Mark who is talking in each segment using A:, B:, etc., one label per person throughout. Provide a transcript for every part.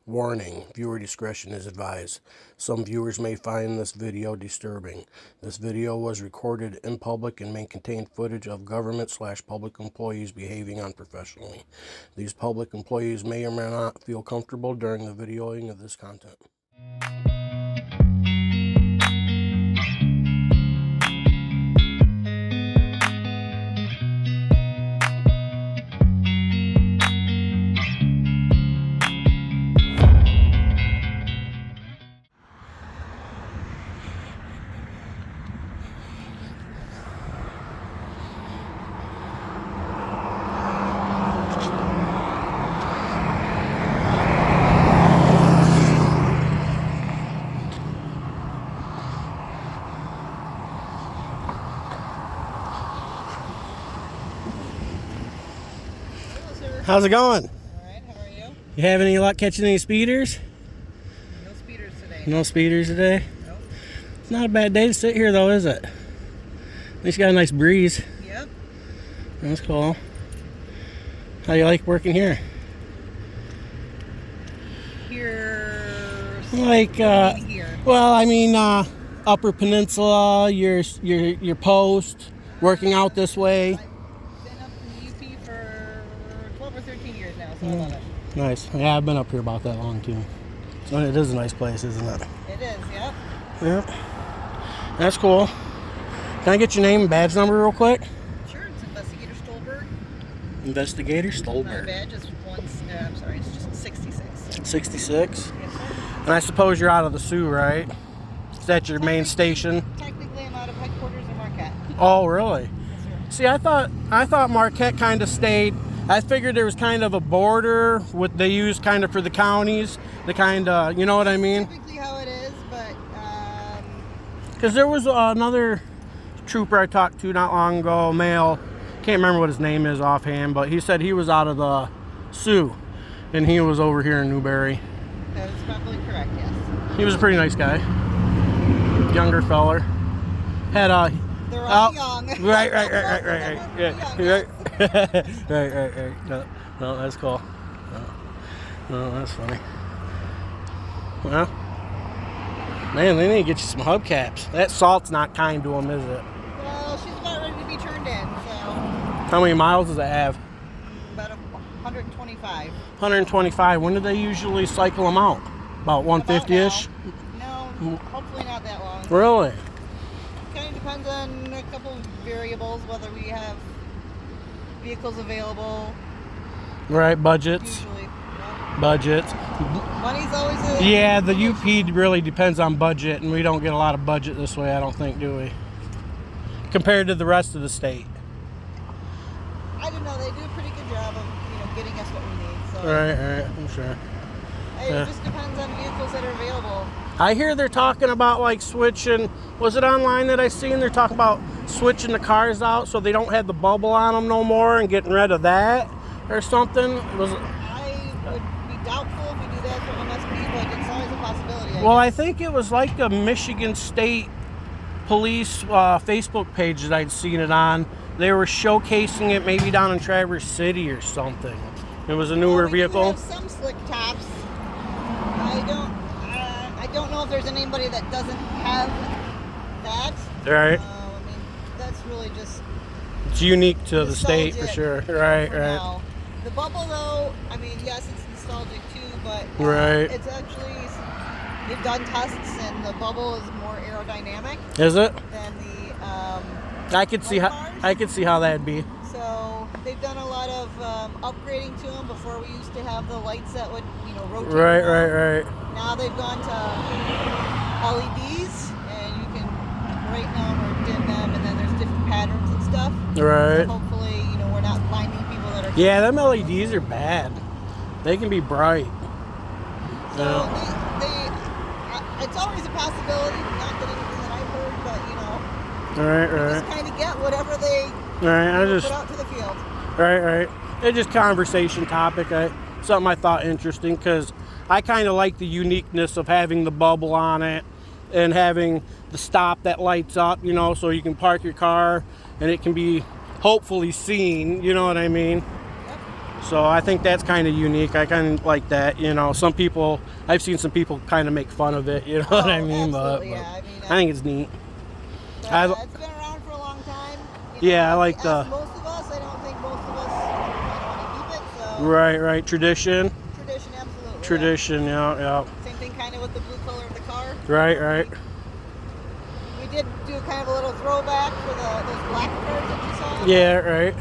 A: Warning, viewer discretion is advised. Some viewers may find this video disturbing. This video was recorded in public and may contain footage of government/public employees behaving unprofessionally. These public employees may or may not feel comfortable during the videoing of this content. How's it going?
B: Alright, how are you?
A: You have any luck catching any speeders?
B: No speeders today.
A: No speeders today?
B: Nope.
A: It's not a bad day to sit here though, is it? At least you got a nice breeze.
B: Yep.
A: That's cool. How you like working here?
B: Here.
A: Like,
B: here.
A: well, I mean, Upper Peninsula, your post, working out this way.
B: I've been up in the UP for 12 or 13 years now, so I love it.
A: Nice. Yeah, I've been up here about that long too. So it is a nice place, isn't it?
B: It is, yep.
A: Yep. That's cool. Can I get your name and badge number real quick?
B: Sure, it's Investigator Stolberg.
A: Investigator
B: My
A: Stolberg.
B: badge is it's just 66.
A: 66.
B: Yes, sir.
A: And I suppose you're out of the Sioux, right? Is that your main station?
B: Technically, I'm out of headquarters in Marquette.
A: Oh, really?
B: Yes, sir.
A: See, I thought Marquette kind of stayed. I figured there was kind of a border what they use kind of for the counties. The kind of, you know what I mean?
B: Typically how it is, but
A: Because there was another trooper I talked to not long ago, male. Can't remember what his name is offhand, but he said he was out of the Sioux, and he was over here in Newberry.
B: that is probably correct, yes.
A: He was a pretty nice guy, younger feller. Had
B: They're all young.
A: Right. Yeah,
B: Young,
A: right. No, that's cool. No, that's funny. Well, man, they need to get you some hubcaps. That salt's not kind to them, is it?
B: Well, she's about ready to be turned in, so
A: How many miles does it have?
B: about 125.
A: 125. When do they usually cycle them out? About 150-ish?
B: No, hopefully not that long.
A: Really?
B: Kind of depends on a couple of variables, whether we have vehicles available.
A: Right, budgets.
B: Usually,
A: Budgets.
B: money's always a
A: Yeah, the UP really depends on budget, and we don't get a lot of budget this way, I don't think, do we? Compared to the rest of the state.
B: I don't know. They do a pretty good job of getting us what we need. So
A: Right, I'm sure.
B: it just depends on vehicles that are available.
A: I hear they're talking about like switching. Was it online that I seen? They're talking about switching the cars out so they don't have the bubble on them no more and getting rid of that or something. Was it?
B: I would be doubtful if we do that for MSP, but it's always a possibility.
A: Well, I think it was like a Michigan State Police Facebook page that I'd seen it on. They were showcasing it maybe down in Traverse City or something. It was a newer
B: we
A: vehicle.
B: do have some slick tops. I don't know if there's anybody that doesn't have that.
A: Right.
B: I mean, that's really just
A: It's unique to the state for
B: nostalgic
A: sure. Right.
B: now. The bubble, though, I mean, yes, it's nostalgic too, but
A: Right.
B: it's actually, they've done tests, and the bubble is more aerodynamic
A: Is it?
B: than the
A: I could see how that'd be.
B: So they've done a lot of upgrading to them. Before we used to have the lights that would, rotate.
A: Right.
B: Now they've gone to LEDs, and you can brighten them or dim them, and then there's different patterns and stuff.
A: Right.
B: So hopefully, we're not blinding people that are.
A: Yeah, them LEDs are bad. They can be bright.
B: So it's always a possibility. Not that anything that I've heard, but
A: Right.
B: just kind of get whatever they
A: Right.
B: put out to the field.
A: Right. It's just conversation topic. Something I thought interesting because I kind of like the uniqueness of having the bubble on it and having the stop that lights up, so you can park your car and it can be hopefully seen. You know what I mean?
B: Yep.
A: So I think that's kind of unique. I kind of like that. You know, some people, I've seen some people kind of make fun of it. You know what I mean?
B: Absolutely,
A: But
B: yeah. I mean,
A: I think it's neat.
B: it's been around for a long time.
A: Yeah, I like
B: As
A: the.
B: most of us, I don't think most of us want to keep it. So
A: Right. Tradition.
B: tradition, absolutely.
A: Tradition. Yeah.
B: Same thing, kind of with the blue color of the car.
A: Right.
B: We did do kind of a little throwback for those black cars that you saw.
A: Yeah. Right.
B: I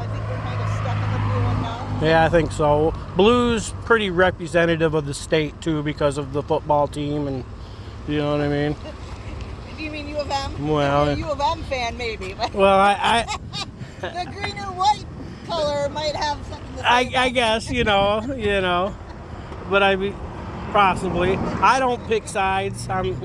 B: think we're kind of stuck in the blue one now.
A: Yeah, I think so. Blue's pretty representative of the state too, because of the football team, and you know what I mean.
B: Do you mean U of M?
A: Well,
B: You're a U of M fan, maybe. But
A: well, I
B: the green and white color might have something to say.
A: I guess you know, but I mean, possibly. I don't pick sides. I'm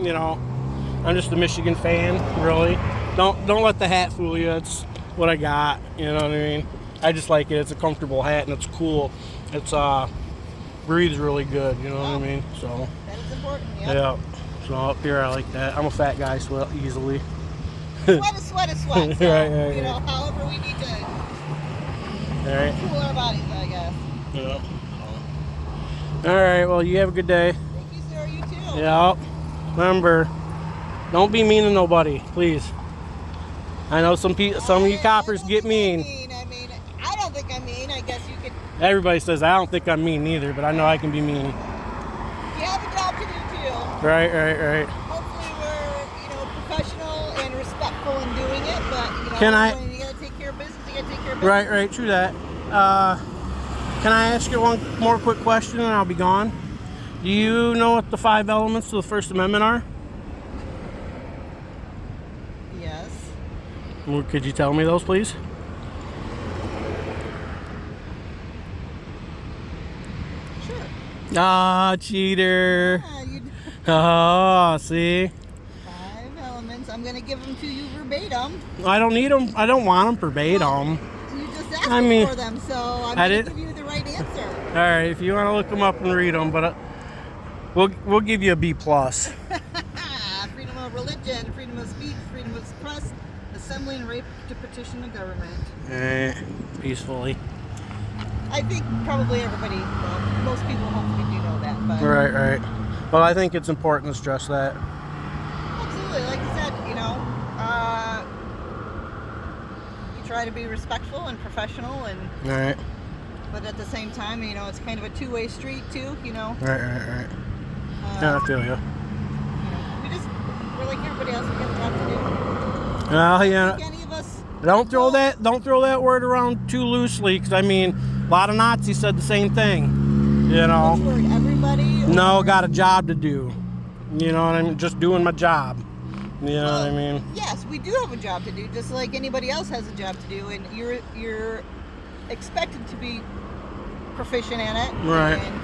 A: just a Michigan fan, really. Don't let the hat fool you. It's what I got. You know what I mean? I just like it. It's a comfortable hat and it's cool. It's breathes really good. You know what I mean? So
B: That is important. Yep.
A: yeah. So up here I like that. I'm a fat guy, so easily.
B: Sweat is sweat is sweat. So,
A: Right.
B: however we need to
A: All right.
B: cool our bodies, I guess.
A: Yeah. All right. Well, you have a good day.
B: Thank you, sir. You too.
A: Yeah. Remember, don't be mean to nobody, please. I know some of you coppers get mean.
B: I don't think I'm mean. I guess you could.
A: Everybody says I don't think I'm mean either, but I know I can be mean.
B: You have a job to do too.
A: Right.
B: Hopefully we're, professional and respectful in doing it, but
A: Can I-
B: when you gotta take care of business, you gotta take care of business.
A: Right. True that. Can I ask you one more quick question and I'll be gone? Do you know what the 5 elements of the First Amendment are?
B: Yes.
A: Well, could you tell me those, please?
B: Sure.
A: Ah, cheater.
B: Yeah, you
A: Oh, see?
B: 5 elements. I'm gonna give them to you verbatim.
A: I don't need them. I don't want them verbatim.
B: You just asked
A: I mean,
B: for them, so I'm
A: I
B: gonna
A: did-
B: give you the right answer.
A: All right, if you want to look them up and read them, but we'll give you a B+.
B: Freedom of religion, freedom of speech, freedom of press, assembly, and right to petition the government.
A: Peacefully.
B: I think probably everybody, well, most people hopefully do know that, but
A: Right. Well, I think it's important to stress that.
B: absolutely, like I said, you try to be respectful and professional, and
A: All right.
B: but at the same time, it's kind of a two-way street too.
A: Right. Yeah, I feel you.
B: We just, we're like everybody else. We got a job to do.
A: Well, yeah.
B: Like any of us.
A: Don't throw that word around too loosely, because I mean, a lot of Nazis said the same thing. You
B: Which
A: know.
B: word? Everybody.
A: No, got a job to do. You know what I mean? Just doing my job. You know what I mean?
B: Yes, we do have a job to do, just like anybody else has a job to do, and you're expected to be proficient in it.
A: Right.
B: And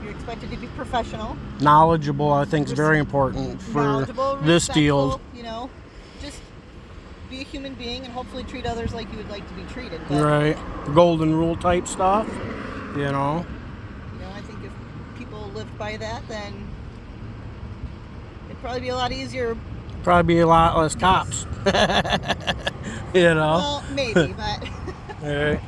B: you're expected to be professional.
A: Knowledgeable, I think, is very important for
B: Knowledgeable,
A: this
B: respectful,
A: field.
B: Just be a human being and hopefully treat others like you would like to be treated. But,
A: Right. Golden rule type stuff. You know.
B: I think if people lived by that, then it'd probably be a lot easier.
A: Probably be a lot less cops. You know.
B: Well, maybe, but
A: Right.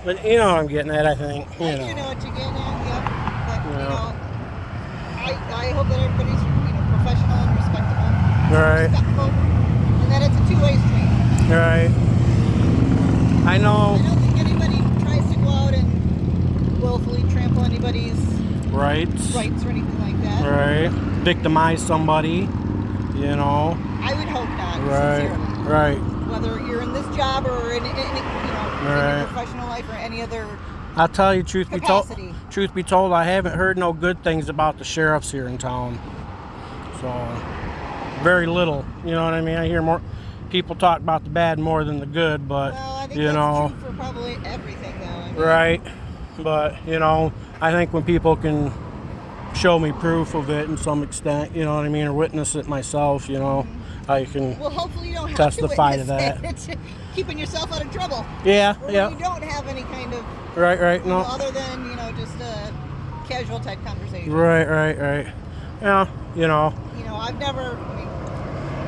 A: But you know what I'm getting at, I think. You
B: I
A: know.
B: do know what you're getting at. Yep. But
A: Yeah.
B: I hope that everybody's professional and respectable,
A: Right.
B: respectful, and that it's a two-way street.
A: Right. I know.
B: I don't think anybody tries to go out and willfully trample anybody's
A: Rights.
B: rights or anything like that.
A: Right. Victimize somebody. You know.
B: I would hope not.
A: Right.
B: Sincerely.
A: Right.
B: Whether you're in this job or in
A: Right.
B: your professional life or any other
A: I'll tell you, truth
B: capacity.
A: be told, I haven't heard no good things about the sheriffs here in town. So, very little. You know what I mean? I hear more people talk about the bad more than the good, but
B: Well, I think
A: you
B: that's
A: know,
B: true for probably everything, though. I mean,
A: right? But I think when people can show me proof of it in some extent, you know what I mean, or witness it myself, I can.
B: Well, hopefully you don't have
A: Testify
B: to
A: to
B: witness it. Keeping yourself out of trouble.
A: Yeah,
B: Or
A: yeah.
B: when you don't have any kind of,
A: Right. No.
B: other than, just a casual type conversation.
A: Right. Yeah.
B: I've never,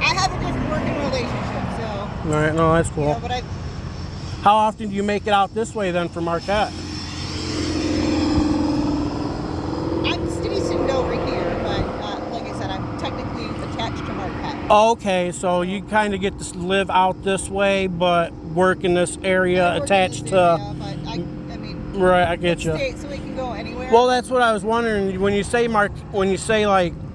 B: I have a different working relationship, so,
A: Right. No, that's cool.
B: but
A: How often do you make it out this way then for Marquette?
B: I'm stationed over here, but like I said, I'm technically attached to Marquette.
A: Okay, so you kind of get to live out this way, but work in this area
B: I work in
A: attached
B: this
A: to.
B: area, but I mean,
A: Right, I get you.
B: state, so we can go anywhere.
A: Well, that's what I was wondering. When you say like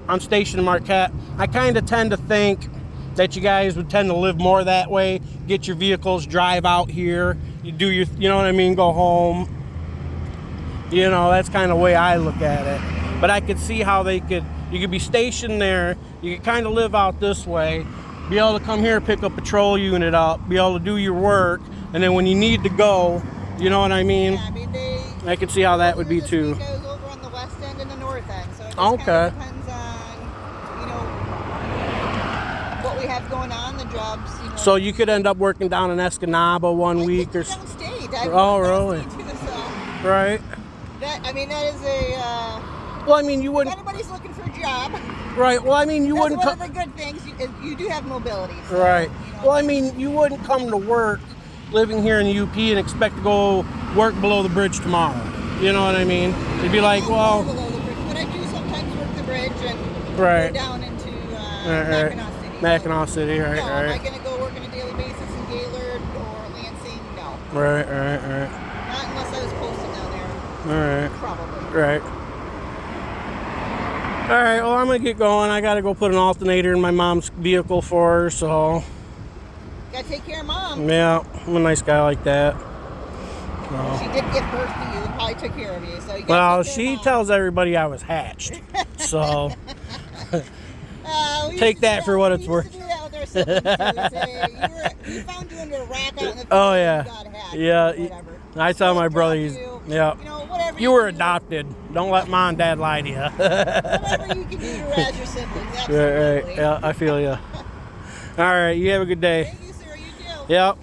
A: I'm stationed in Marquette, I kind of tend to think that you guys would tend to live more that way. Get your vehicles, drive out here, you do your, you know what I mean, go home. You know, that's kind of the way I look at it. But I could see how you could be stationed there. You could kind of live out this way, be able to come here, pick a patrol unit up, be able to do your work, and then when you need to go, you know what I mean?
B: Yeah, I mean,
A: I could see how that would be too.
B: It goes over on the west end and the north end, so it just
A: Okay.
B: kind of depends on, you know, what we have going on, the jobs. You know.
A: So you could end up working down in Escanaba one week or.
B: Downstate.
A: Oh, really?
B: Too, so
A: Right.
B: that is a.
A: Well, I mean, you
B: If
A: wouldn't.
B: anybody's looking for a job,
A: Right. Well, I mean, you
B: that's
A: wouldn't.
B: one of the good things. You do have mobility. So,
A: Right.
B: You know,
A: Well, I mean, you wouldn't come to work living here in the UP and expect to go work below the bridge tomorrow. You know what I mean? You'd be like, well.
B: Below the bridge, but I do sometimes work the bridge and
A: Right.
B: go down into
A: Right.
B: Mackinac City.
A: Mackinac City, right,
B: No, am I
A: right.
B: going to go work on a daily basis in Gaylord or Lansing? No.
A: Right.
B: Not unless I was posted down there.
A: All right.
B: Probably.
A: Right. All right, well, I'm going to get going. I got to go put an alternator in my mom's vehicle for her, so.
B: Got to take care of Mom.
A: Yeah, I'm a nice guy like that. So.
B: She did give birth to you and probably took care of you. So you
A: Well,
B: gotta take care
A: she
B: of Mom.
A: tells everybody I was hatched, so.
B: We
A: Take
B: used to
A: that
B: do
A: for what it's
B: we
A: worth.
B: used to do that with our siblings too. Say, we found you under a rack out in the field.
A: Oh,
B: and
A: yeah.
B: you got hatched,
A: Yeah,
B: whatever.
A: I tell my
B: We'll
A: brother,
B: drop
A: he's,
B: you,
A: yeah.
B: You know, whatever
A: You were
B: can do.
A: adopted. Don't let mom and dad lie to you.
B: Whatever you can do to razz your siblings,
A: Right,
B: absolutely.
A: right. Yeah, I feel you. All right, you have a good day.
B: Thank you, sir. You too.
A: Yep.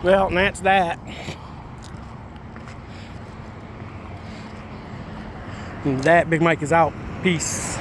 A: Well, and that's that. And that, Big Mike is out. Peace.